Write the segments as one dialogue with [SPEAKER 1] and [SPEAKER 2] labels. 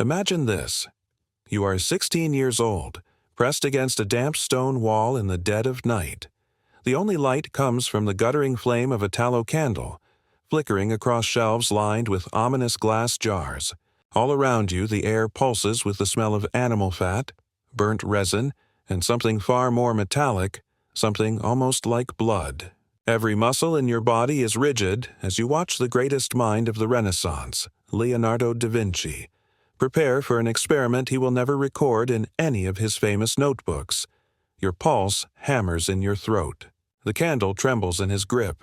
[SPEAKER 1] Imagine this. You are 16 years old, pressed against a damp stone wall in the dead of night. The only light comes from the guttering flame of a tallow candle, flickering across shelves lined with ominous glass jars. All around you the air pulses with the smell of animal fat, burnt resin, and something far more metallic, something almost like blood. Every muscle in your body is rigid as you watch the greatest mind of the Renaissance, Leonardo da Vinci, prepare for an experiment he will never record in any of his famous notebooks. Your pulse hammers in your throat. The candle trembles in his grip.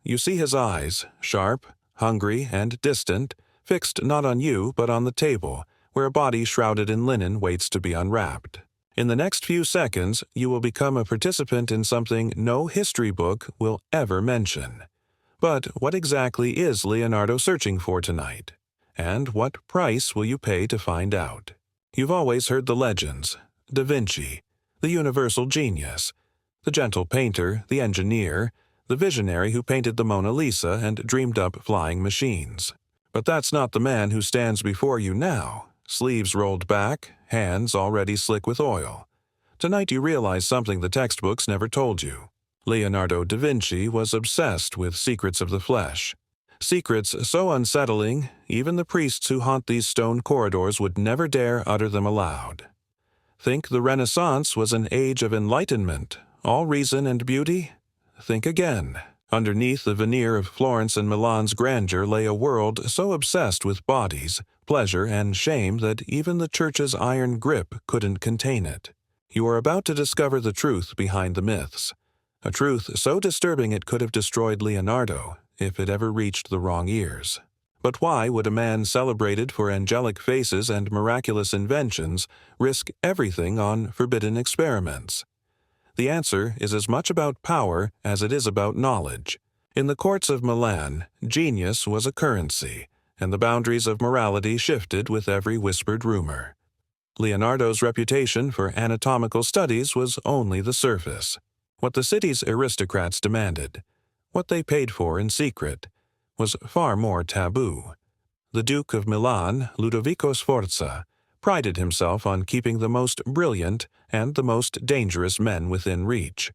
[SPEAKER 1] You see his eyes, sharp, hungry, and distant, fixed not on you but on the table, where a body shrouded in linen waits to be unwrapped. In the next few seconds, you will become a participant in something no history book will ever mention. But what exactly is Leonardo searching for tonight? And what price will you pay to find out? You've always heard the legends: Da Vinci, the universal genius, the gentle painter, the engineer, the visionary who painted the Mona Lisa and dreamed up flying machines. But that's not the man who stands before you now, sleeves rolled back, hands already slick with oil. Tonight you realize something the textbooks never told you. Leonardo da Vinci was obsessed with secrets of the flesh. Secrets so unsettling, even the priests who haunt these stone corridors would never dare utter them aloud. Think the Renaissance was an age of enlightenment, all reason and beauty? Think again. Underneath the veneer of Florence and Milan's grandeur lay a world so obsessed with bodies, pleasure, and shame that even the Church's iron grip couldn't contain it. You are about to discover the truth behind the myths, a truth so disturbing it could have destroyed Leonardo if it ever reached the wrong ears. But why would a man celebrated for angelic faces and miraculous inventions risk everything on forbidden experiments? The answer is as much about power as it is about knowledge. In the courts of Milan, genius was a currency, and the boundaries of morality shifted with every whispered rumor. Leonardo's reputation for anatomical studies was only the surface. What the city's aristocrats demanded, what they paid for in secret, was far more taboo. The Duke of Milan, Ludovico Sforza, prided himself on keeping the most brilliant and the most dangerous men within reach.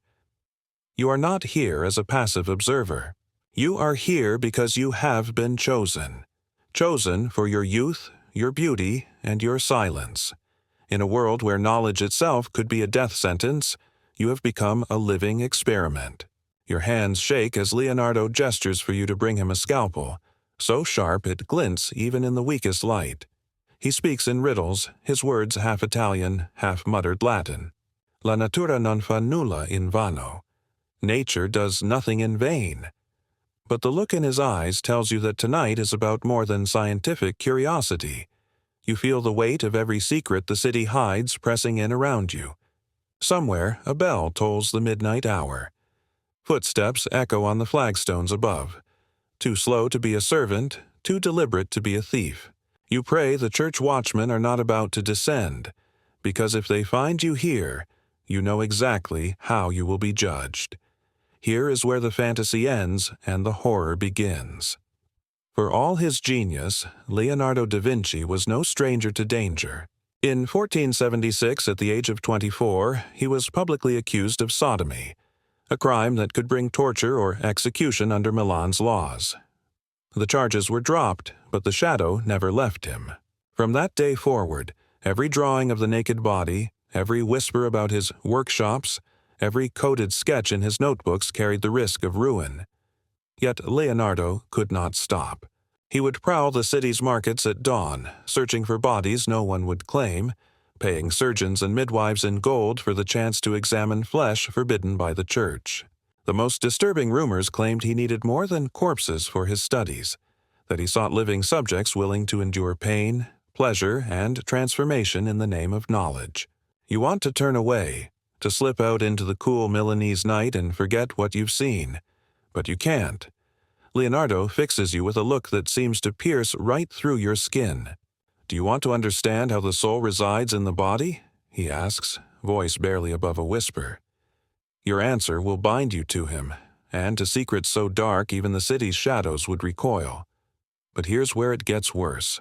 [SPEAKER 1] You are not here as a passive observer. You are here because you have been chosen. Chosen for your youth, your beauty, and your silence. In a world where knowledge itself could be a death sentence, you have become a living experiment. Your hands shake as Leonardo gestures for you to bring him a scalpel, so sharp it glints even in the weakest light. He speaks in riddles, his words half Italian, half muttered Latin. La natura non fa nulla in vano. Nature does nothing in vain. But the look in his eyes tells you that tonight is about more than scientific curiosity. You feel the weight of every secret the city hides pressing in around you. Somewhere, a bell tolls the midnight hour. Footsteps echo on the flagstones above. Too slow to be a servant, too deliberate to be a thief. You pray the church watchmen are not about to descend, because if they find you here, you know exactly how you will be judged. Here is where the fantasy ends and the horror begins. For all his genius, Leonardo da Vinci was no stranger to danger. In 1476, at the age of 24, he was publicly accused of sodomy, a crime that could bring torture or execution under Milan's laws. The charges were dropped, but the shadow never left him. From that day forward, every drawing of the naked body, every whisper about his workshops, every coded sketch in his notebooks carried the risk of ruin. Yet Leonardo could not stop. He would prowl the city's markets at dawn, searching for bodies no one would claim, paying surgeons and midwives in gold for the chance to examine flesh forbidden by the church. The most disturbing rumors claimed he needed more than corpses for his studies, that he sought living subjects willing to endure pain, pleasure, and transformation in the name of knowledge. You want to turn away, to slip out into the cool Milanese night and forget what you've seen, but you can't. Leonardo fixes you with a look that seems to pierce right through your skin. Do you want to understand how the soul resides in the body? He asks, voice barely above a whisper. Your answer will bind you to him, and to secrets so dark even the city's shadows would recoil. But here's where it gets worse.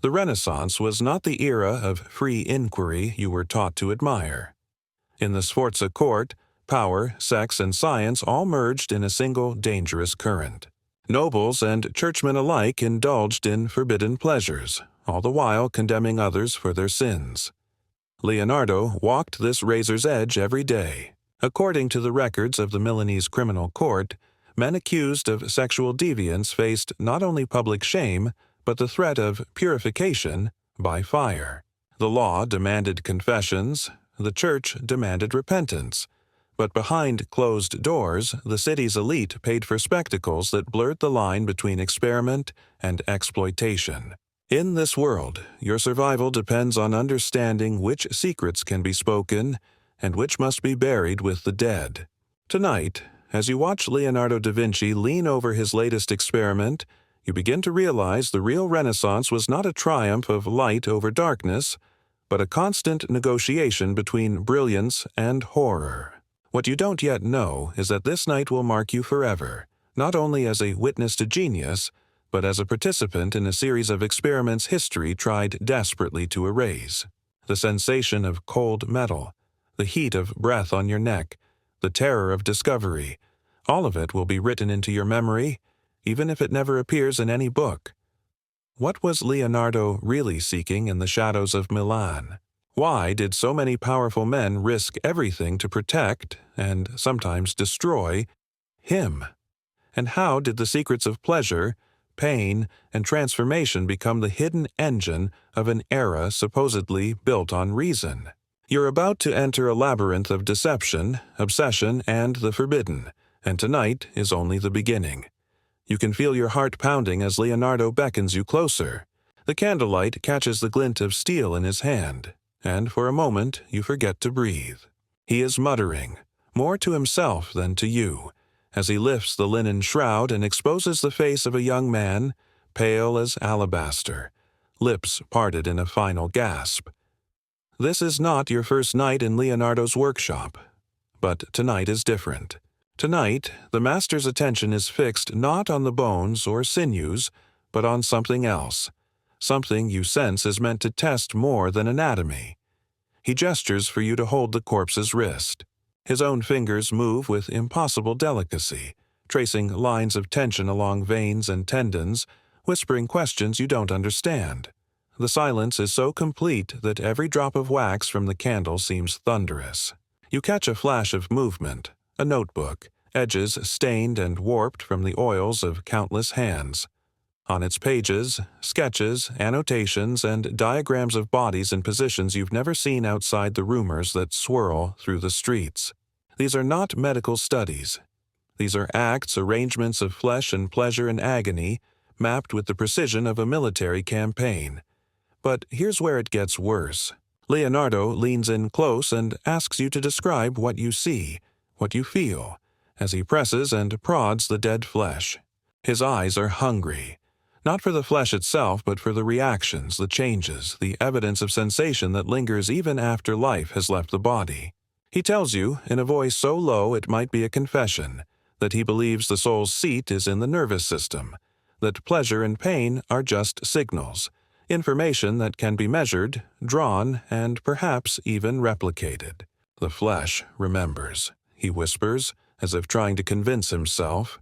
[SPEAKER 1] The Renaissance was not the era of free inquiry you were taught to admire. In the Sforza court, power, sex, and science all merged in a single dangerous current. Nobles and churchmen alike indulged in forbidden pleasures, all the while condemning others for their sins. Leonardo walked this razor's edge every day. According to the records of the Milanese criminal court, men accused of sexual deviance faced not only public shame, but the threat of purification by fire. The law demanded confessions, the church demanded repentance. But behind closed doors, the city's elite paid for spectacles that blurred the line between experiment and exploitation. In this world, your survival depends on understanding which secrets can be spoken and which must be buried with the dead. Tonight, as you watch Leonardo da Vinci lean over his latest experiment, you begin to realize the real Renaissance was not a triumph of light over darkness, but a constant negotiation between brilliance and horror. What you don't yet know is that this night will mark you forever, not only as a witness to genius, but as a participant in a series of experiments history tried desperately to erase. The sensation of cold metal, the heat of breath on your neck, the terror of discovery, all of it will be written into your memory, even if it never appears in any book. What was Leonardo really seeking in the shadows of Milan? Why did so many powerful men risk everything to protect, and sometimes destroy, him? And how did the secrets of pleasure, pain, and transformation become the hidden engine of an era supposedly built on reason? You're about to enter a labyrinth of deception, obsession, and the forbidden, and tonight is only the beginning. You can feel your heart pounding as Leonardo beckons you closer. The candlelight catches the glint of steel in his hand, and for a moment you forget to breathe. He is muttering, more to himself than to you, as he lifts the linen shroud and exposes the face of a young man, pale as alabaster, lips parted in a final gasp. This is not your first night in Leonardo's workshop, but tonight is different. Tonight, the master's attention is fixed not on the bones or sinews, but on something else, something you sense is meant to test more than anatomy. He gestures for you to hold the corpse's wrist. His own fingers move with impossible delicacy, tracing lines of tension along veins and tendons, whispering questions you don't understand. The silence is so complete that every drop of wax from the candle seems thunderous. You catch a flash of movement, a notebook, edges stained and warped from the oils of countless hands. On its pages, sketches, annotations, and diagrams of bodies in positions you've never seen outside the rumors that swirl through the streets. These are not medical studies. These are acts, arrangements of flesh and pleasure and agony, mapped with the precision of a military campaign. But here's where it gets worse. Leonardo leans in close and asks you to describe what you see, what you feel, as he presses and prods the dead flesh. His eyes are hungry, not for the flesh itself, but for the reactions, the changes, the evidence of sensation that lingers even after life has left the body. He tells you, in a voice so low it might be a confession, that he believes the soul's seat is in the nervous system, that pleasure and pain are just signals, information that can be measured, drawn, and perhaps even replicated. The flesh remembers, he whispers, as if trying to convince himself.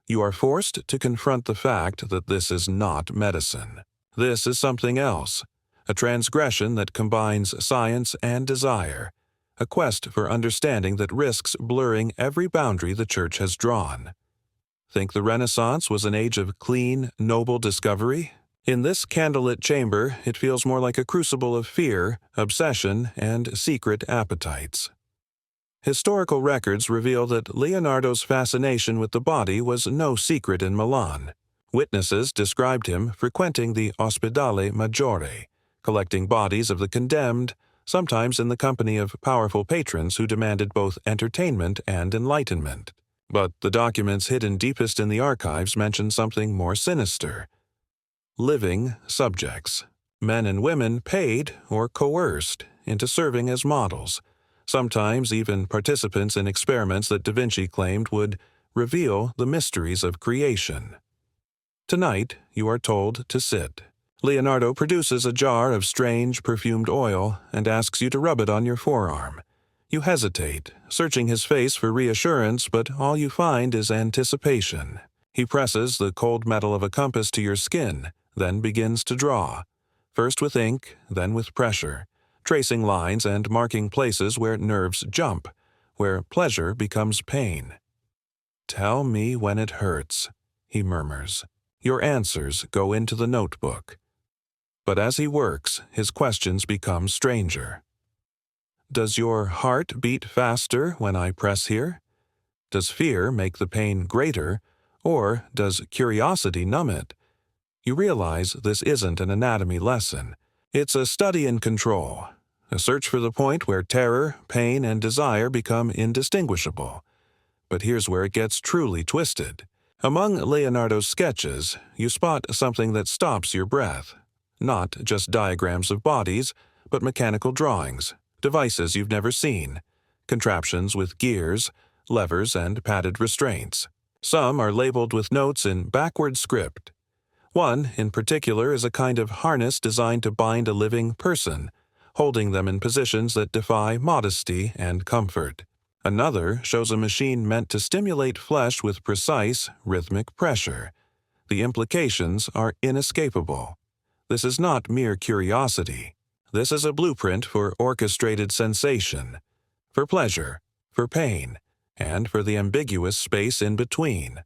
[SPEAKER 1] You are forced to confront the fact that this is not medicine. This is something else, a transgression that combines science and desire, a quest for understanding that risks blurring every boundary the Church has drawn. Think the Renaissance was an age of clean, noble discovery? In this candlelit chamber, it feels more like a crucible of fear, obsession, and secret appetites. Historical records reveal that Leonardo's fascination with the body was no secret in Milan. Witnesses described him frequenting the Ospedale Maggiore, collecting bodies of the condemned, sometimes in the company of powerful patrons who demanded both entertainment and enlightenment. But the documents hidden deepest in the archives mention something more sinister. Living subjects, men and women paid or coerced into serving as models, sometimes even participants in experiments that Da Vinci claimed would reveal the mysteries of creation. Tonight, you are told to sit, Leonardo produces a jar of strange, perfumed oil and asks you to rub it on your forearm. You hesitate, searching his face for reassurance, but all you find is anticipation. He presses the cold metal of a compass to your skin, then begins to draw, first with ink, then with pressure, tracing lines and marking places where nerves jump, where pleasure becomes pain. "Tell me when it hurts," he murmurs. Your answers go into the notebook. But as he works, his questions become stranger. "Does your heart beat faster when I press here? Does fear make the pain greater, or does curiosity numb it?" You realize this isn't an anatomy lesson. It's a study in control, a search for the point where terror, pain, and desire become indistinguishable. But here's where it gets truly twisted. Among Leonardo's sketches, you spot something that stops your breath. Not just diagrams of bodies, but mechanical drawings, devices you've never seen, contraptions with gears, levers, and padded restraints. Some are labeled with notes in backward script. One, in particular, is a kind of harness designed to bind a living person, holding them in positions that defy modesty and comfort. Another shows a machine meant to stimulate flesh with precise, rhythmic pressure. The implications are inescapable. This is not mere curiosity. This is a blueprint for orchestrated sensation, for pleasure, for pain, and for the ambiguous space in between.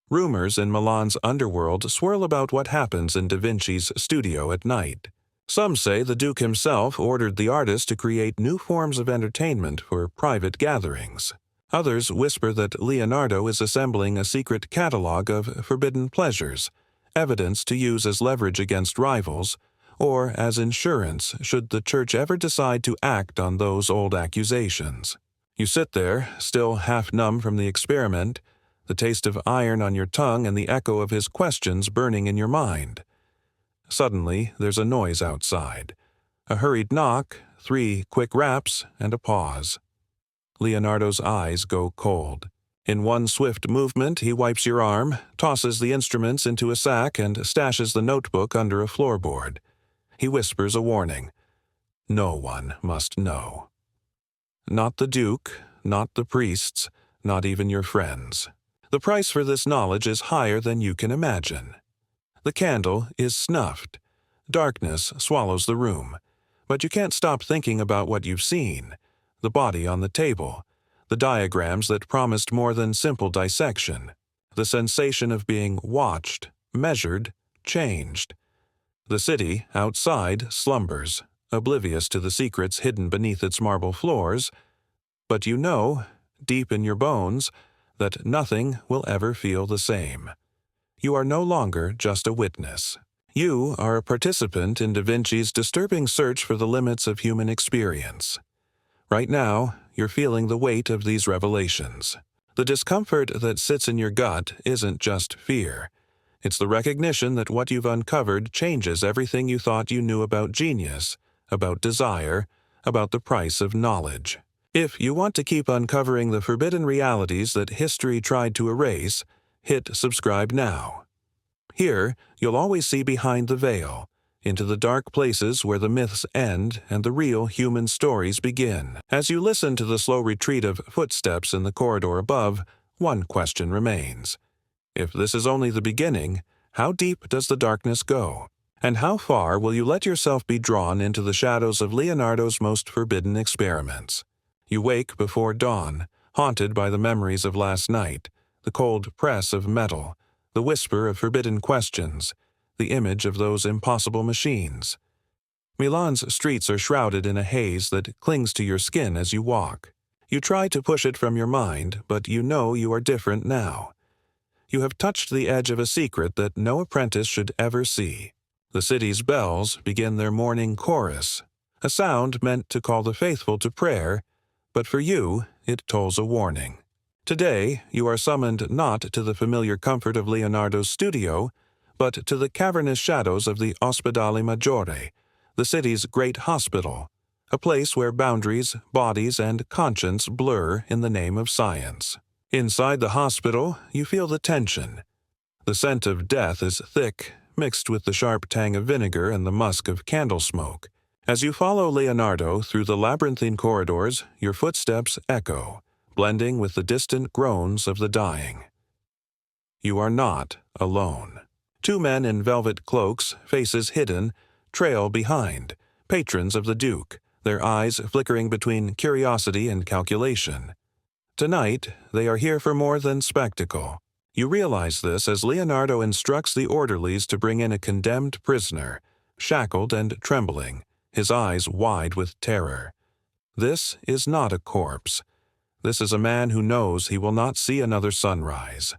[SPEAKER 1] Rumors in Milan's underworld swirl about what happens in Da Vinci's studio at night. Some say the Duke himself ordered the artist to create new forms of entertainment for private gatherings. Others whisper that Leonardo is assembling a secret catalog of forbidden pleasures, evidence to use as leverage against rivals, or as insurance should the church ever decide to act on those old accusations. You sit there, still half numb from the experiment, the taste of iron on your tongue and the echo of his questions burning in your mind. Suddenly, there's a noise outside. A hurried knock, 3 quick raps, and a pause. Leonardo's eyes go cold. In one swift movement, he wipes your arm, tosses the instruments into a sack, and stashes the notebook under a floorboard. He whispers a warning. No one must know. Not the Duke, not the priests, not even your friends. The price for this knowledge is higher than you can imagine. The candle is snuffed. Darkness swallows the room. But you can't stop thinking about what you've seen. The body on the table. The diagrams that promised more than simple dissection. The sensation of being watched, measured, changed. The city, outside, slumbers, oblivious to the secrets hidden beneath its marble floors. But you know, deep in your bones, that nothing will ever feel the same. You are no longer just a witness. You are a participant in Da Vinci's disturbing search for the limits of human experience. Right now, you're feeling the weight of these revelations. The discomfort that sits in your gut isn't just fear. It's the recognition that what you've uncovered changes everything you thought you knew about genius, about desire, about the price of knowledge. If you want to keep uncovering the forbidden realities that history tried to erase, hit subscribe now. Here, you'll always see behind the veil, into the dark places where the myths end and the real human stories begin. As you listen to the slow retreat of footsteps in the corridor above, one question remains. If this is only the beginning, how deep does the darkness go? And how far will you let yourself be drawn into the shadows of Leonardo's most forbidden experiments? You wake before dawn, haunted by the memories of last night, the cold press of metal, the whisper of forbidden questions, the image of those impossible machines. Milan's streets are shrouded in a haze that clings to your skin as you walk. You try to push it from your mind, but you know you are different now. You have touched the edge of a secret that no apprentice should ever see. The city's bells begin their morning chorus, a sound meant to call the faithful to prayer, but for you, it tolls a warning. Today, you are summoned not to the familiar comfort of Leonardo's studio, but to the cavernous shadows of the Ospedale Maggiore, the city's great hospital, a place where boundaries, bodies, and conscience blur in the name of science. Inside the hospital, you feel the tension. The scent of death is thick, mixed with the sharp tang of vinegar and the musk of candle smoke. As you follow Leonardo through the labyrinthine corridors, your footsteps echo, blending with the distant groans of the dying. You are not alone. Two men in velvet cloaks, faces hidden, trail behind, patrons of the Duke, their eyes flickering between curiosity and calculation. Tonight, they are here for more than spectacle. You realize this as Leonardo instructs the orderlies to bring in a condemned prisoner, shackled and trembling, his eyes wide with terror. This is not a corpse. This is a man who knows he will not see another sunrise.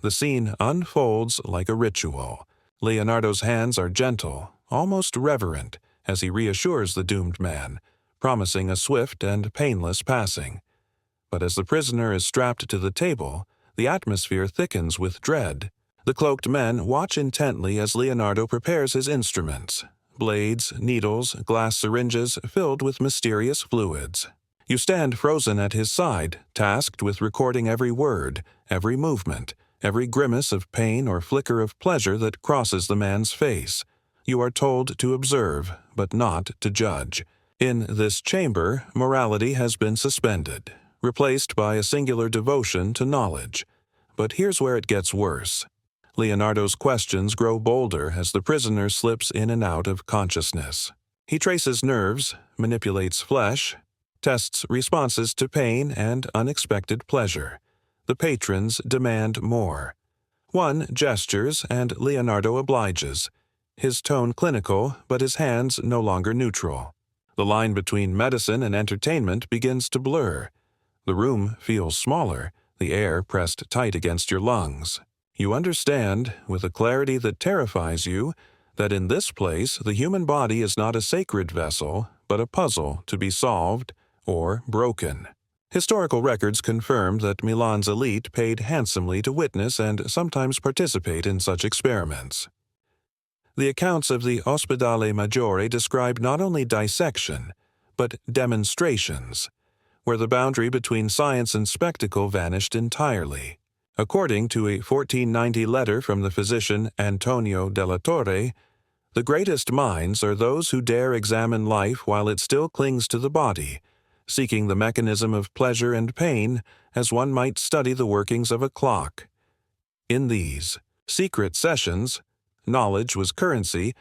[SPEAKER 1] The scene unfolds like a ritual. Leonardo's hands are gentle, almost reverent, as he reassures the doomed man, promising a swift and painless passing. But as the prisoner is strapped to the table, the atmosphere thickens with dread. The cloaked men watch intently as Leonardo prepares his instruments, blades, needles, glass syringes filled with mysterious fluids. You stand frozen at his side, tasked with recording every word, every movement, every grimace of pain or flicker of pleasure that crosses the man's face. You are told to observe, but not to judge. In this chamber, morality has been suspended, replaced by a singular devotion to knowledge. But here's where it gets worse. Leonardo's questions grow bolder as the prisoner slips in and out of consciousness. He traces nerves, manipulates flesh, tests responses to pain and unexpected pleasure. The patrons demand more. One gestures, and Leonardo obliges, his tone clinical, but his hands no longer neutral. The line between medicine and entertainment begins to blur. The room feels smaller, the air pressed tight against your lungs. You understand, with a clarity that terrifies you, that in this place the human body is not a sacred vessel, but a puzzle to be solved or broken. Historical records confirm that Milan's elite paid handsomely to witness and sometimes participate in such experiments. The accounts of the Ospedale Maggiore describe not only dissection, but demonstrations, where the boundary between science and spectacle vanished entirely. According to a 1490 letter from the physician Antonio della Torre, the greatest minds are those who dare examine life while it still clings to the body, seeking the mechanism of pleasure and pain as one might study the workings of a clock. In these secret sessions, knowledge was currency,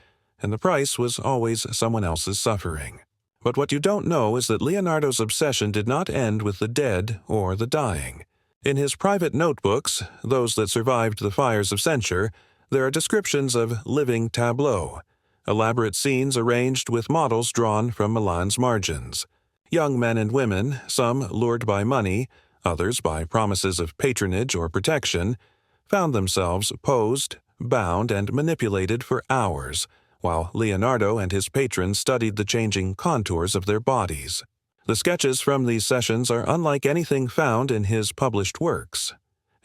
[SPEAKER 1] and the price was always someone else's suffering. But what you don't know is that Leonardo's obsession did not end with the dead or the dying. In his private notebooks, those that survived the fires of censure, there are descriptions of living tableaux, elaborate scenes arranged with models drawn from Milan's margins. Young men and women, some lured by money, others by promises of patronage or protection, found themselves posed, bound, and manipulated for hours, while Leonardo and his patrons studied the changing contours of their bodies. The sketches from these sessions are unlike anything found in his published works.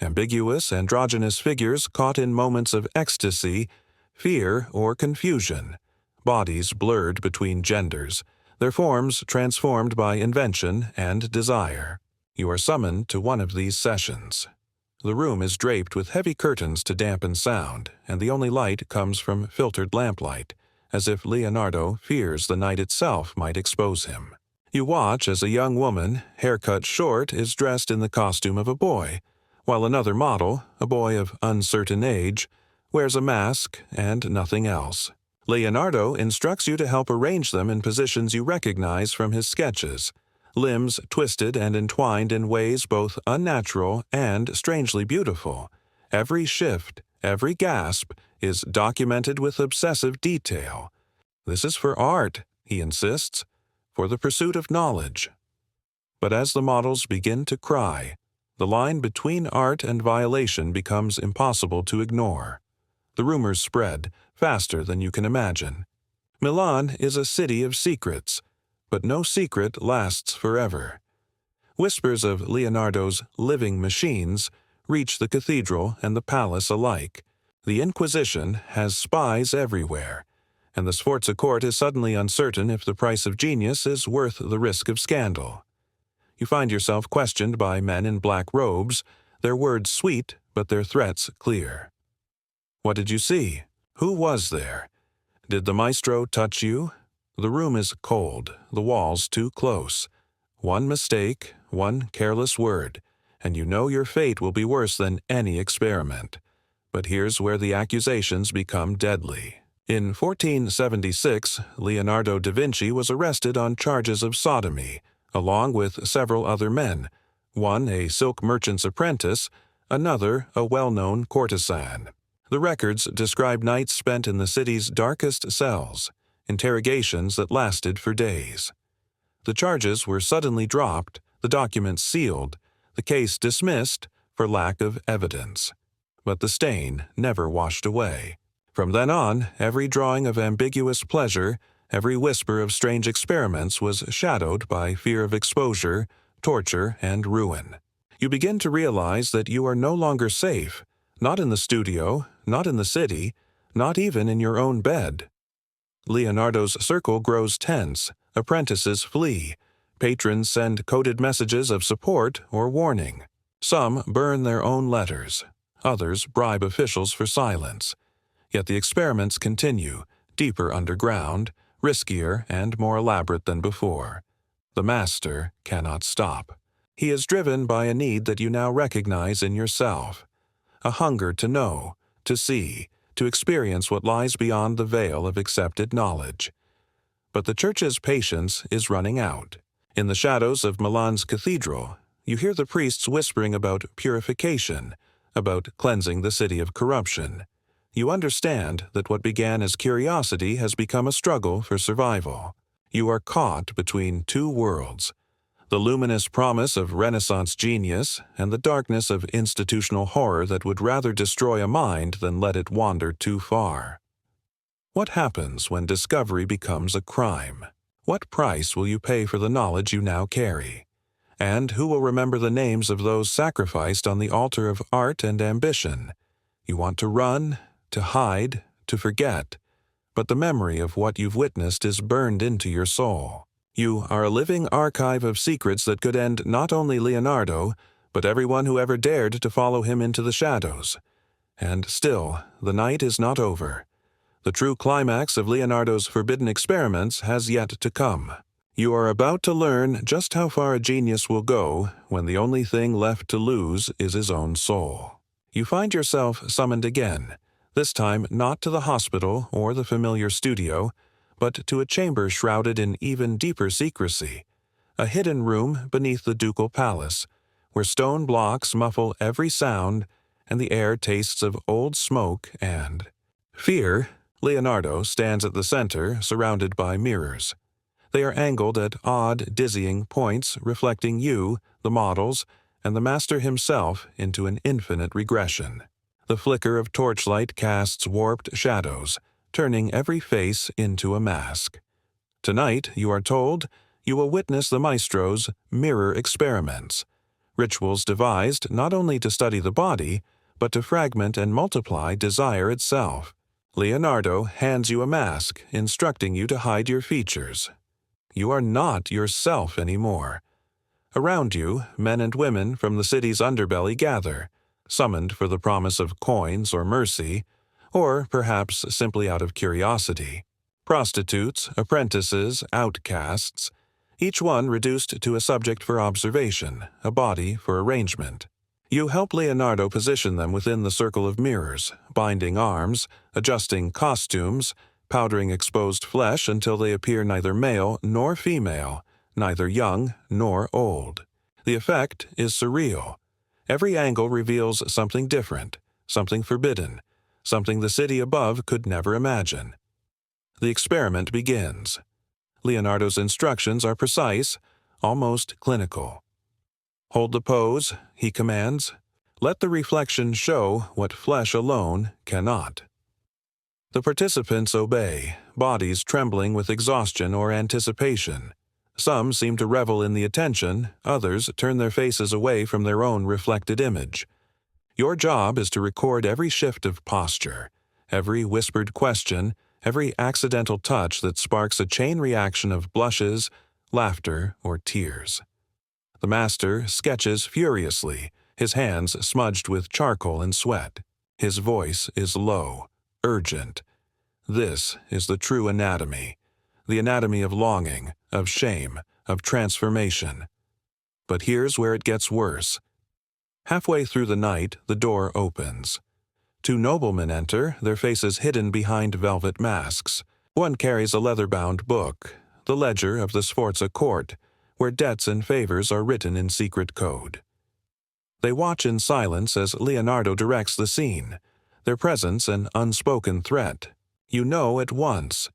[SPEAKER 1] Ambiguous, androgynous figures caught in moments of ecstasy, fear, or confusion, bodies blurred between genders, their forms transformed by invention and desire. You are summoned to one of these sessions. The room is draped with heavy curtains to dampen sound, and the only light comes from filtered lamplight, as if Leonardo fears the night itself might expose him. You watch as a young woman, hair cut short, is dressed in the costume of a boy, while another model, a boy of uncertain age, wears a mask and nothing else. Leonardo instructs you to help arrange them in positions you recognize from his sketches, limbs twisted and entwined in ways both unnatural and strangely beautiful. Every shift, every gasp, is documented with obsessive detail. This is for art, he insists, for the pursuit of knowledge. But as the models begin to cry, the line between art and violation becomes impossible to ignore. The rumors spread faster than you can imagine. Milan is a city of secrets, but no secret lasts forever. Whispers of Leonardo's living machines reach the cathedral and the palace alike. The Inquisition has spies everywhere, and the Sforza court is suddenly uncertain if the price of genius is worth the risk of scandal. You find yourself questioned by men in black robes, their words sweet but their threats clear. What did you see? Who was there? Did the maestro touch you? The room is cold, the walls too close. One mistake, one careless word, and you know your fate will be worse than any experiment. But here's where the accusations become deadly. In 1476, Leonardo da Vinci was arrested on charges of sodomy, along with several other men, one a silk merchant's apprentice, another a well-known courtesan. The records describe nights spent in the city's darkest cells, interrogations that lasted for days. The charges were suddenly dropped, the documents sealed, the case dismissed for lack of evidence. But the stain never washed away. From then on, every drawing of ambiguous pleasure, every whisper of strange experiments was shadowed by fear of exposure, torture, and ruin. You begin to realize that you are no longer safe, not in the studio, not in the city, not even in your own bed. Leonardo's circle grows tense, apprentices flee, patrons send coded messages of support or warning. Some burn their own letters, others bribe officials for silence. Yet the experiments continue, deeper underground, riskier and more elaborate than before. The master cannot stop. He is driven by a need that you now recognize in yourself, a hunger to know, to see, to experience what lies beyond the veil of accepted knowledge. But the Church's patience is running out. In the shadows of Milan's cathedral, you hear the priests whispering about purification, about cleansing the city of corruption. You understand that what began as curiosity has become a struggle for survival. You are caught between two worlds, the luminous promise of Renaissance genius and the darkness of institutional horror that would rather destroy a mind than let it wander too far. What happens when discovery becomes a crime? What price will you pay for the knowledge you now carry? And who will remember the names of those sacrificed on the altar of art and ambition? You want to run, to hide, to forget, but the memory of what you've witnessed is burned into your soul. You are a living archive of secrets that could end not only Leonardo, but everyone who ever dared to follow him into the shadows. And still, the night is not over. The true climax of Leonardo's forbidden experiments has yet to come. You are about to learn just how far a genius will go when the only thing left to lose is his own soul. You find yourself summoned again, this time not to the hospital or the familiar studio, but to a chamber shrouded in even deeper secrecy, a hidden room beneath the ducal palace, where stone blocks muffle every sound and the air tastes of old smoke and fear. Leonardo stands at the center, surrounded by mirrors. They are angled at odd, dizzying points, reflecting you, the models, and the master himself into an infinite regression. The flicker of torchlight casts warped shadows, turning every face into a mask. Tonight, you are told, you will witness the maestro's mirror experiments, rituals devised not only to study the body, but to fragment and multiply desire itself. Leonardo hands you a mask, instructing you to hide your features. You are not yourself anymore. Around you, men and women from the city's underbelly gather, summoned for the promise of coins or mercy, or perhaps simply out of curiosity. Prostitutes, apprentices, outcasts, each one reduced to a subject for observation, a body for arrangement. You help Leonardo position them within the circle of mirrors, binding arms, adjusting costumes, powdering exposed flesh until they appear neither male nor female, neither young nor old. The effect is surreal. Every angle reveals something different, something forbidden, something the city above could never imagine. The experiment begins. Leonardo's instructions are precise, almost clinical. Hold the pose, he commands. Let the reflection show what flesh alone cannot. The participants obey, bodies trembling with exhaustion or anticipation. Some seem to revel in the attention, others turn their faces away from their own reflected image. Your job is to record every shift of posture, every whispered question, every accidental touch that sparks a chain reaction of blushes, laughter, or tears. The master sketches furiously, his hands smudged with charcoal and sweat. His voice is low, urgent, This is the true anatomy, the anatomy of longing, of shame, of transformation. But here's where it gets worse. Halfway through the night, the door opens. Two noblemen enter, their faces hidden behind velvet masks. One carries a leather-bound book, the ledger of the Sforza court, where debts and favors are written in secret code. They watch in silence as Leonardo directs the scene, their presence an unspoken threat. You know at once.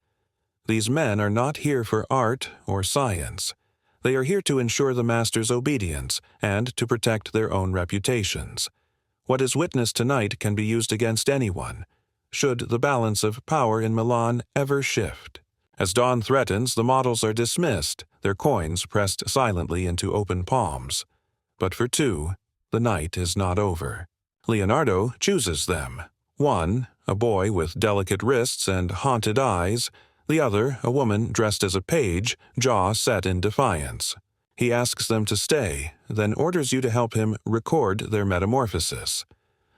[SPEAKER 1] These men are not here for art or science. They are here to ensure the master's obedience and to protect their own reputations. What is witnessed tonight can be used against anyone, should the balance of power in Milan ever shift. As dawn threatens, the models are dismissed, their coins pressed silently into open palms. But for two, the night is not over. Leonardo chooses them. One, a boy with delicate wrists and haunted eyes, the other, a woman dressed as a page, jaw set in defiance. He asks them to stay, then orders you to help him record their metamorphosis.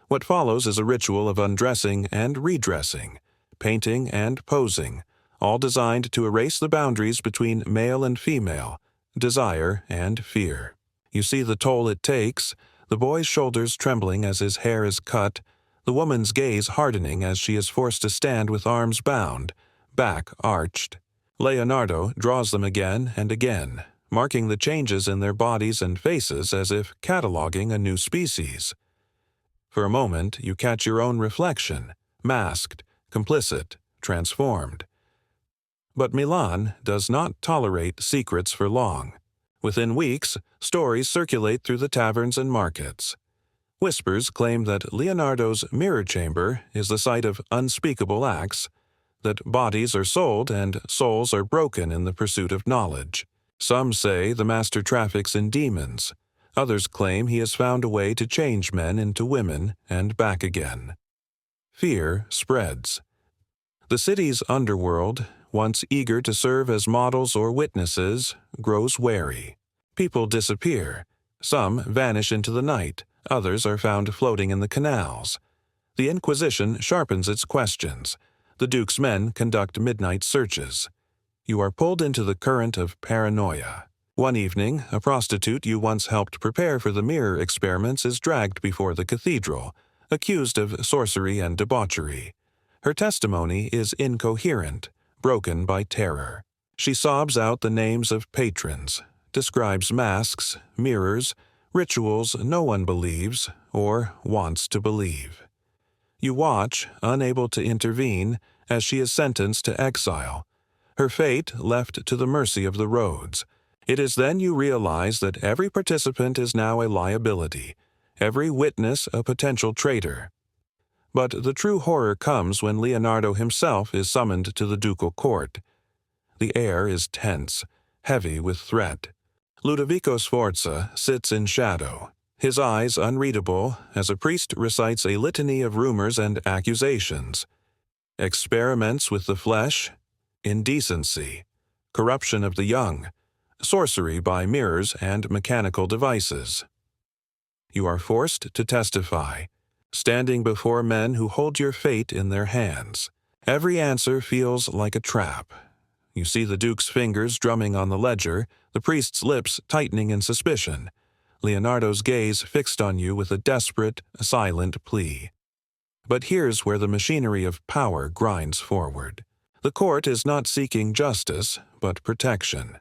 [SPEAKER 1] What follows is a ritual of undressing and redressing, painting and posing, all designed to erase the boundaries between male and female, desire and fear. You see the toll it takes, the boy's shoulders trembling as his hair is cut, the woman's gaze hardening as she is forced to stand with arms bound, back arched. Leonardo draws them again and again, marking the changes in their bodies and faces as if cataloging a new species. For a moment, you catch your own reflection, masked, complicit, transformed. But Milan does not tolerate secrets for long. Within weeks, stories circulate through the taverns and markets. Whispers claim that Leonardo's mirror chamber is the site of unspeakable acts, that bodies are sold and souls are broken in the pursuit of knowledge. Some say the master traffics in demons. Others claim he has found a way to change men into women and back again. Fear spreads. The city's underworld, once eager to serve as models or witnesses, grows wary. People disappear. Some vanish into the night. Others are found floating in the canals. The Inquisition sharpens its questions. The Duke's men conduct midnight searches. You are pulled into the current of paranoia. One evening, a prostitute you once helped prepare for the mirror experiments is dragged before the cathedral, accused of sorcery and debauchery. Her testimony is incoherent, broken by terror. She sobs out the names of patrons, describes masks, mirrors, rituals no one believes or wants to believe. You watch, unable to intervene, as she is sentenced to exile, her fate left to the mercy of the roads. It is then you realize that every participant is now a liability, every witness a potential traitor. But the true horror comes when Leonardo himself is summoned to the ducal court. The air is tense, heavy with threat. Ludovico Sforza sits in shadow, his eyes unreadable as a priest recites a litany of rumors and accusations. Experiments with the flesh, indecency, corruption of the young, sorcery by mirrors and mechanical devices. You are forced to testify, standing before men who hold your fate in their hands. Every answer feels like a trap. You see the Duke's fingers drumming on the ledger, the priest's lips tightening in suspicion, Leonardo's gaze fixed on you with a desperate, silent plea. But here's where the machinery of power grinds forward. The court is not seeking justice, but protection.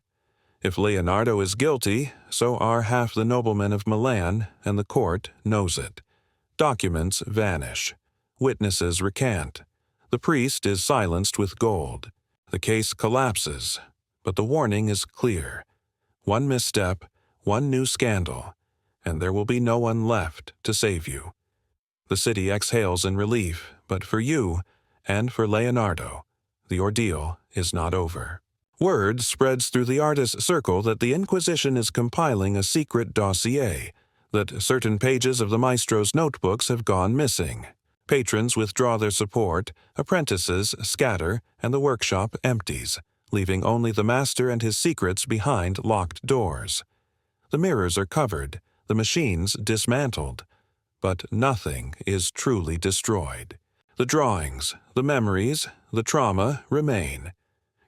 [SPEAKER 1] If Leonardo is guilty, so are half the noblemen of Milan, and the court knows it. Documents vanish. Witnesses recant. The priest is silenced with gold. The case collapses, but the warning is clear. One misstep, one new scandal, and there will be no one left to save you. The city exhales in relief, but for you, and for Leonardo, the ordeal is not over. Word spreads through the artist's circle that the Inquisition is compiling a secret dossier, that certain pages of the maestro's notebooks have gone missing. Patrons withdraw their support, apprentices scatter, and the workshop empties, leaving only the master and his secrets behind locked doors. The mirrors are covered, the machines dismantled, but nothing is truly destroyed. The drawings, the memories, the trauma remain.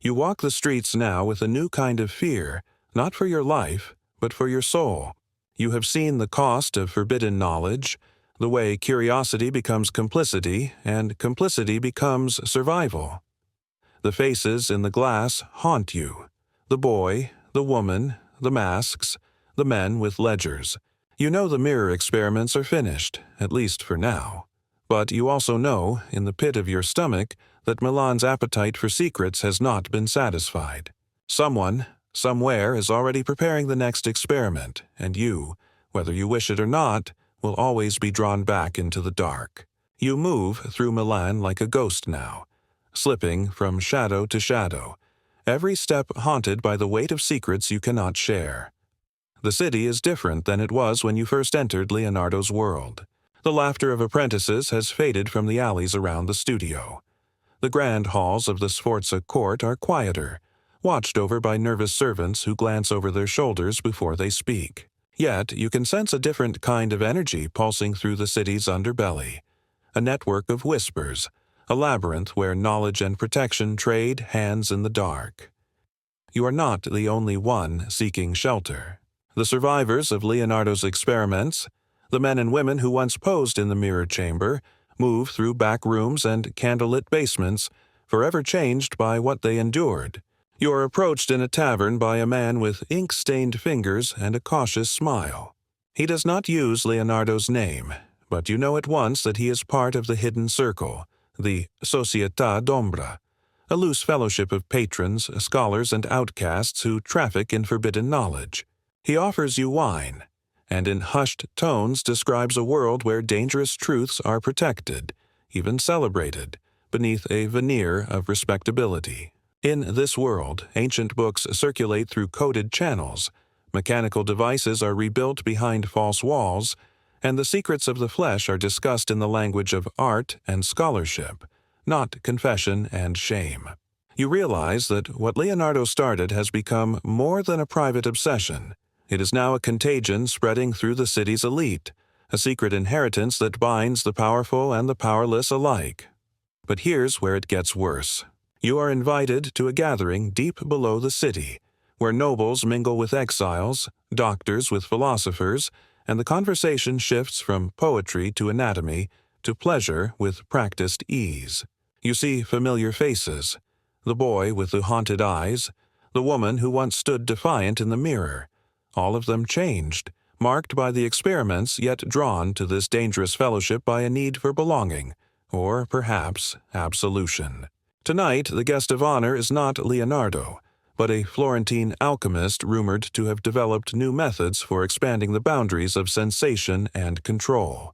[SPEAKER 1] You walk the streets now with a new kind of fear, not for your life, but for your soul. You have seen the cost of forbidden knowledge, the way curiosity becomes complicity, and complicity becomes survival. The faces in the glass haunt you. The boy, the woman, the masks, the men with ledgers. You know the mirror experiments are finished, at least for now. But you also know, in the pit of your stomach, that Milan's appetite for secrets has not been satisfied. Someone, somewhere, is already preparing the next experiment, and you, whether you wish it or not, will always be drawn back into the dark. You move through Milan like a ghost now, slipping from shadow to shadow, every step haunted by the weight of secrets you cannot share. The city is different than it was when you first entered Leonardo's world. The laughter of apprentices has faded from the alleys around the studio. The grand halls of the Sforza court are quieter, watched over by nervous servants who glance over their shoulders before they speak. Yet you can sense a different kind of energy pulsing through the city's underbelly, a network of whispers, a labyrinth where knowledge and protection trade hands in the dark. You are not the only one seeking shelter. The survivors of Leonardo's experiments, the men and women who once posed in the mirror chamber, move through back rooms and candlelit basements, forever changed by what they endured. You are approached in a tavern by a man with ink-stained fingers and a cautious smile. He does not use Leonardo's name, but you know at once that he is part of the hidden circle, the Società d'Ombra, a loose fellowship of patrons, scholars, and outcasts who traffic in forbidden knowledge. He offers you wine, and in hushed tones describes a world where dangerous truths are protected, even celebrated, beneath a veneer of respectability. In this world, ancient books circulate through coded channels, mechanical devices are rebuilt behind false walls, and the secrets of the flesh are discussed in the language of art and scholarship, not confession and shame. You realize that what Leonardo started has become more than a private obsession. It is now a contagion spreading through the city's elite, a secret inheritance that binds the powerful and the powerless alike. But here's where it gets worse. You are invited to a gathering deep below the city, where nobles mingle with exiles, doctors with philosophers, and the conversation shifts from poetry to anatomy to pleasure with practiced ease. You see familiar faces, the boy with the haunted eyes, the woman who once stood defiant in the mirror, all of them changed, marked by the experiments yet drawn to this dangerous fellowship by a need for belonging, or perhaps absolution. Tonight, the guest of honor is not Leonardo, but a Florentine alchemist rumored to have developed new methods for expanding the boundaries of sensation and control.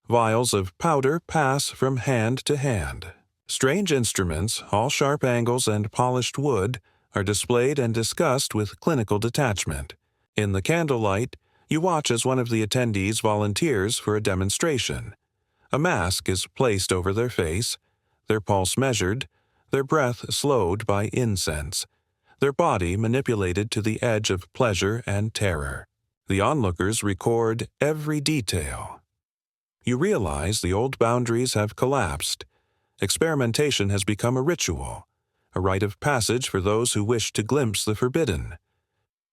[SPEAKER 1] Vials of powder pass from hand to hand. Strange instruments, all sharp angles and polished wood, are displayed and discussed with clinical detachment. In the candlelight, you watch as one of the attendees volunteers for a demonstration. A mask is placed over their face, their pulse measured, their breath slowed by incense, their body manipulated to the edge of pleasure and terror. The onlookers record every detail. You realize the old boundaries have collapsed. Experimentation has become a ritual, a rite of passage for those who wish to glimpse the forbidden.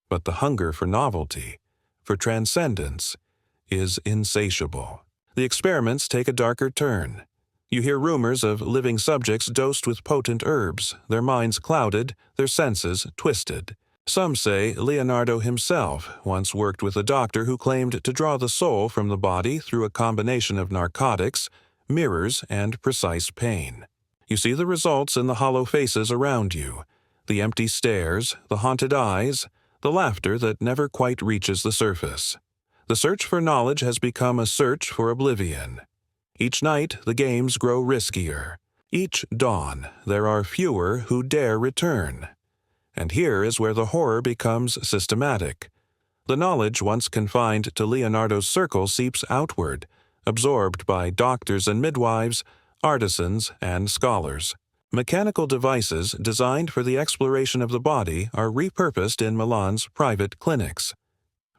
[SPEAKER 1] But the hunger for novelty, for transcendence, is insatiable. The experiments take a darker turn. You hear rumors of living subjects dosed with potent herbs, their minds clouded, their senses twisted. Some say Leonardo himself once worked with a doctor who claimed to draw the soul from the body through a combination of narcotics, mirrors, and precise pain. You see the results in the hollow faces around you, the empty stares, the haunted eyes, the laughter that never quite reaches the surface. The search for knowledge has become a search for oblivion. Each night, the games grow riskier. Each dawn, there are fewer who dare return. And here is where the horror becomes systematic. The knowledge once confined to Leonardo's circle seeps outward, absorbed by doctors and midwives, artisans, and scholars. Mechanical devices designed for the exploration of the body are repurposed in Milan's private clinics.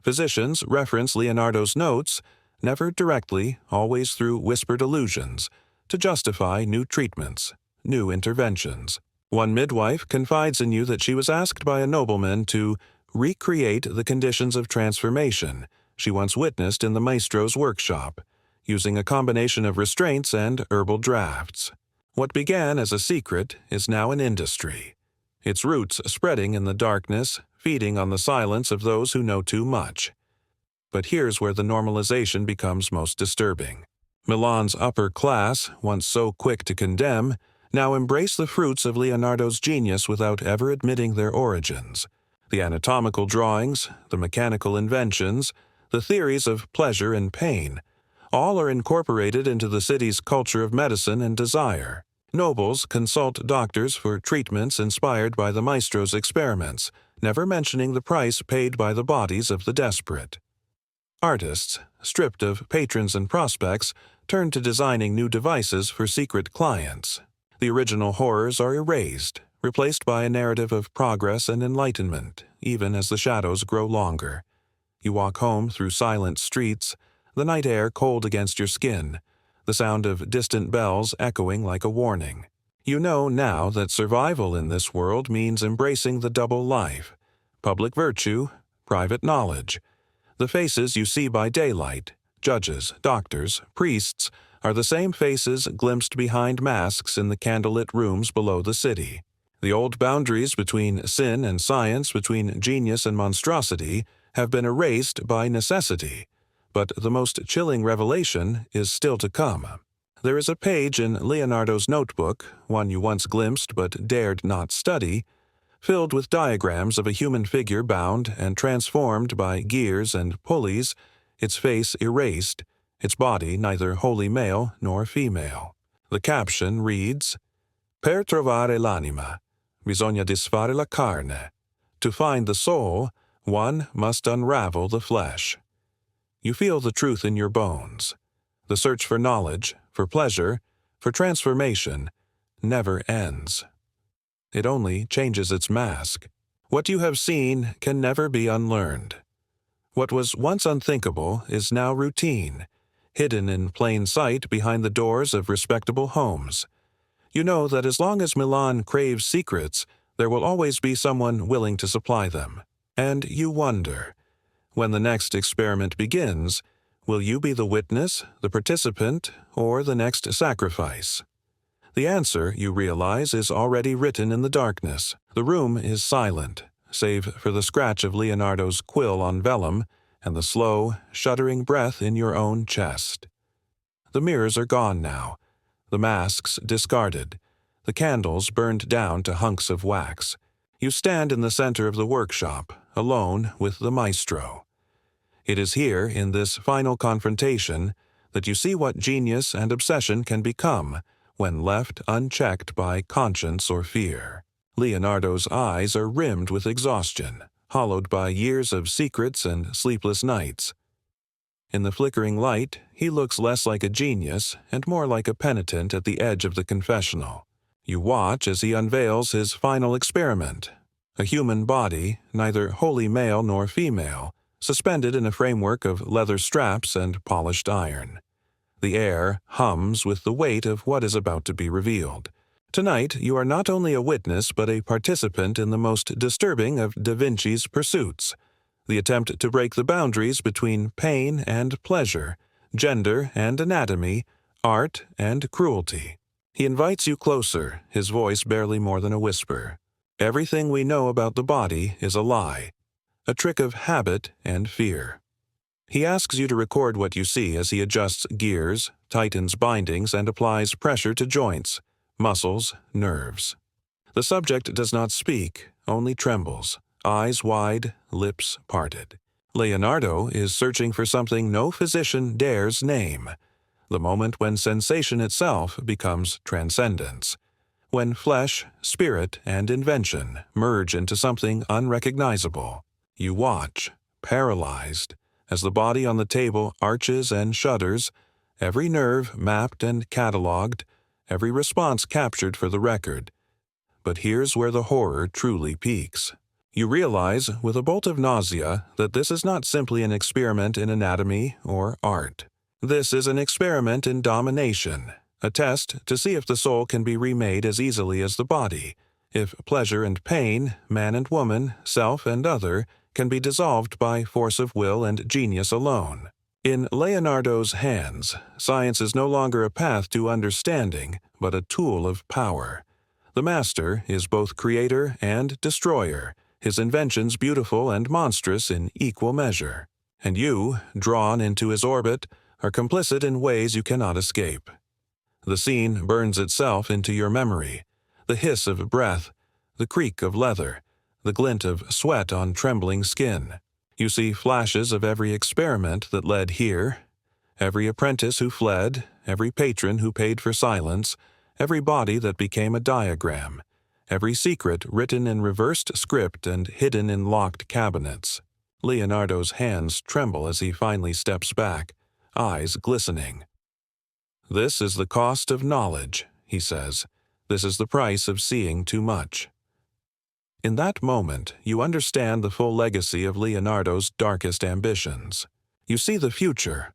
[SPEAKER 1] Physicians reference Leonardo's notes, never directly, always through whispered allusions, to justify new treatments. new interventions. One midwife confides in you that she was asked by a nobleman to recreate the conditions of transformation she once witnessed in the maestro's workshop, using a combination of restraints and herbal drafts. What began as a secret is now an industry, its roots spreading in the darkness, feeding on the silence of those who know too much. But here's where the normalization becomes most disturbing. Milan's upper class, once so quick to condemn, now embrace the fruits of Leonardo's genius without ever admitting their origins. The anatomical drawings, the mechanical inventions, the theories of pleasure and pain, all are incorporated into the city's culture of medicine and desire. Nobles consult doctors for treatments inspired by the maestro's experiments, never mentioning the price paid by the bodies of the desperate. Artists, stripped of patrons and prospects, turn to designing new devices for secret clients. The original horrors are erased, replaced by a narrative of progress and enlightenment, even as the shadows grow longer. You walk home through silent streets, the night air cold against your skin, the sound of distant bells echoing like a warning. You know now that survival in this world means embracing the double life: public virtue, private knowledge. The faces you see by daylight, judges, doctors, priests, are the same faces glimpsed behind masks in the candlelit rooms below the city. The old boundaries between sin and science, between genius and monstrosity, have been erased by necessity. But the most chilling revelation is still to come. There is a page in Leonardo's notebook, one you once glimpsed but dared not study, filled with diagrams of a human figure bound and transformed by gears and pulleys, its face erased, its body neither wholly male nor female. The caption reads, "Per trovare l'anima, bisogna disfare la carne. To find the soul, one must unravel the flesh." You feel the truth in your bones. The search for knowledge, for pleasure, for transformation, never ends. It only changes its mask. What you have seen can never be unlearned. What was once unthinkable is now routine, hidden in plain sight behind the doors of respectable homes. You know that as long as Milan craves secrets, there will always be someone willing to supply them. And you wonder, when the next experiment begins, will you be the witness, the participant, or the next sacrifice? The answer, you realize, is already written in the darkness. The room is silent, save for the scratch of Leonardo's quill on vellum and the slow, shuddering breath in your own chest. The mirrors are gone now, the masks discarded, the candles burned down to hunks of wax. You stand in the center of the workshop, alone with the maestro. It is here, in this final confrontation, that you see what genius and obsession can become when left unchecked by conscience or fear. Leonardo's eyes are rimmed with exhaustion, hollowed by years of secrets and sleepless nights. In the flickering light, he looks less like a genius and more like a penitent at the edge of the confessional. You watch as he unveils his final experiment, a human body, neither wholly male nor female, suspended in a framework of leather straps and polished iron. The air hums with the weight of what is about to be revealed. Tonight, you are not only a witness but a participant in the most disturbing of Da Vinci's pursuits, the attempt to break the boundaries between pain and pleasure, gender and anatomy, art and cruelty. He invites you closer, his voice barely more than a whisper. Everything we know about the body is a lie, a trick of habit and fear. He asks you to record what you see as he adjusts gears, tightens bindings, and applies pressure to joints, muscles, nerves. The subject does not speak, only trembles, eyes wide, lips parted. Leonardo is searching for something no physician dares name, the moment when sensation itself becomes transcendence, when flesh, spirit, and invention merge into something unrecognizable. You watch, paralyzed, as the body on the table arches and shudders, every nerve mapped and catalogued, every response captured for the record. But here's where the horror truly peaks. You realize, with a bolt of nausea, that this is not simply an experiment in anatomy or art. This is an experiment in domination, a test to see if the soul can be remade as easily as the body, if pleasure and pain, man and woman, self and other, can be dissolved by force of will and genius alone. In Leonardo's hands, science is no longer a path to understanding, but a tool of power. The master is both creator and destroyer, his inventions beautiful and monstrous in equal measure. And you, drawn into his orbit, are complicit in ways you cannot escape. The scene burns itself into your memory, the hiss of breath, the creak of leather, the glint of sweat on trembling skin. You see flashes of every experiment that led here, every apprentice who fled, every patron who paid for silence, every body that became a diagram, every secret written in reversed script and hidden in locked cabinets. Leonardo's hands tremble as he finally steps back, eyes glistening. "This is the cost of knowledge," he says. "This is the price of seeing too much." In that moment, you understand the full legacy of Leonardo's darkest ambitions. You see the future,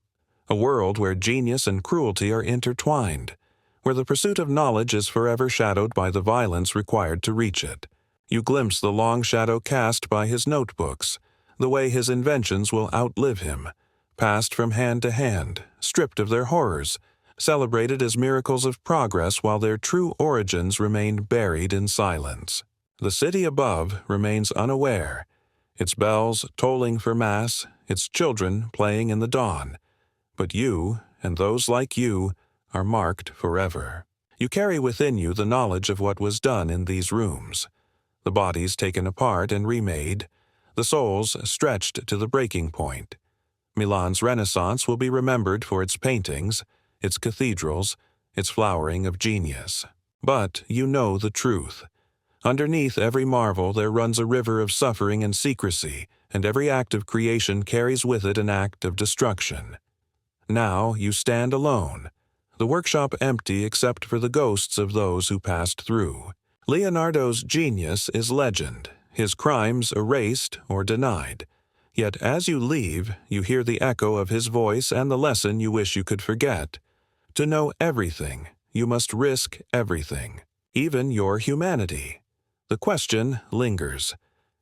[SPEAKER 1] a world where genius and cruelty are intertwined, where the pursuit of knowledge is forever shadowed by the violence required to reach it. You glimpse the long shadow cast by his notebooks, the way his inventions will outlive him, passed from hand to hand, stripped of their horrors, celebrated as miracles of progress while their true origins remain buried in silence. The city above remains unaware, its bells tolling for mass, its children playing in the dawn. But you, and those like you, are marked forever. You carry within you the knowledge of what was done in these rooms, the bodies taken apart and remade, the souls stretched to the breaking point. Milan's Renaissance will be remembered for its paintings, its cathedrals, its flowering of genius. But you know the truth. Underneath every marvel there runs a river of suffering and secrecy, and every act of creation carries with it an act of destruction. Now you stand alone, the workshop empty except for the ghosts of those who passed through. Leonardo's genius is legend, his crimes erased or denied. Yet as you leave, you hear the echo of his voice and the lesson you wish you could forget. To know everything, you must risk everything, even your humanity. The question lingers.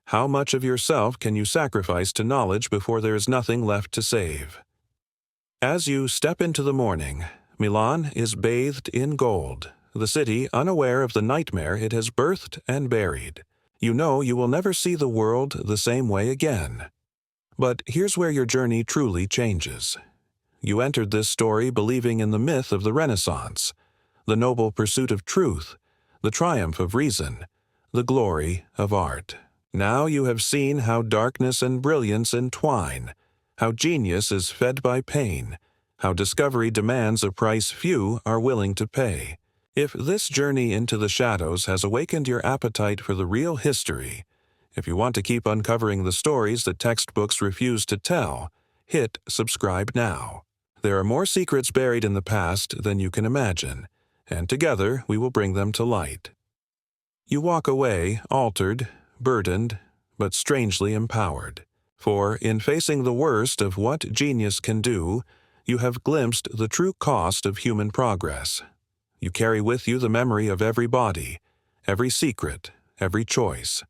[SPEAKER 1] How much of yourself can you sacrifice to knowledge before there is nothing left to save? As you step into the morning, Milan is bathed in gold, the city unaware of the nightmare it has birthed and buried. You know you will never see the world the same way again. But here's where your journey truly changes. You entered this story believing in the myth of the Renaissance, the noble pursuit of truth, the triumph of reason, the glory of art. Now you have seen how darkness and brilliance entwine, how genius is fed by pain, how discovery demands a price few are willing to pay. If this journey into the shadows has awakened your appetite for the real history, if you want to keep uncovering the stories that textbooks refuse to tell, hit subscribe now. There are more secrets buried in the past than you can imagine, and together we will bring them to light. You walk away altered, burdened, but strangely empowered. For in facing the worst of what genius can do, you have glimpsed the true cost of human progress. You carry with you the memory of every body, every secret, every choice.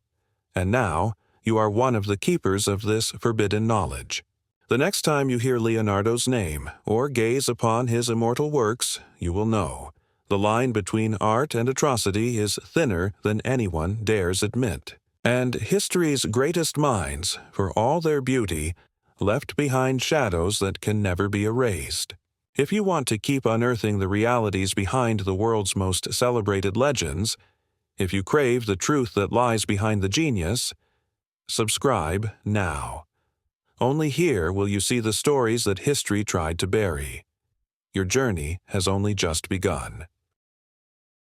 [SPEAKER 1] And now, you are one of the keepers of this forbidden knowledge. The next time you hear Leonardo's name, or gaze upon his immortal works, you will know. The line between art and atrocity is thinner than anyone dares admit. And history's greatest minds, for all their beauty, left behind shadows that can never be erased. If you want to keep unearthing the realities behind the world's most celebrated legends, if you crave the truth that lies behind the genius, subscribe now. Only here will you see the stories that history tried to bury. Your journey has only just begun.